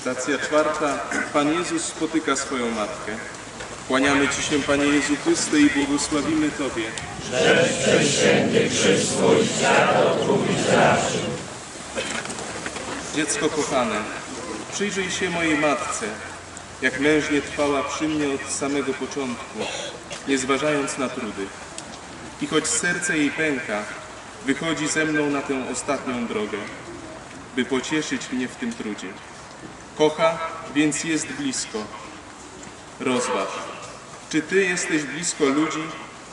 Stacja czwarta. Pan Jezus spotyka swoją matkę. Kłaniamy Ci się, Panie Jezu Chryste, i błogosławimy Tobie. Przez prześwięty krzyż swój świat odkupić raczył. Dziecko kochane, przyjrzyj się mojej matce, jak mężnie trwała przy mnie od samego początku, nie zważając na trudy. I choć serce jej pęka, wychodzi ze mną na tę ostatnią drogę, by pocieszyć mnie w tym trudzie. Kocha, więc jest blisko. Rozważ, czy Ty jesteś blisko ludzi,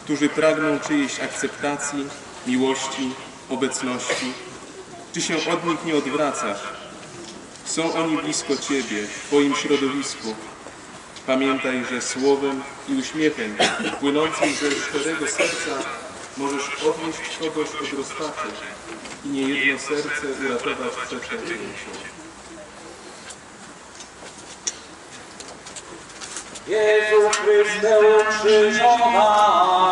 którzy pragną czyjejś akceptacji, miłości, obecności? Czy się od nich nie odwracasz? Są oni blisko Ciebie, w Twoim środowisku. Pamiętaj, że słowem i uśmiechem płynącym ze szczerego serca możesz odnieść kogoś od rozpaczy i niejedno serce uratować przed śmiercią. Jezu Chryste ukrzyżowany,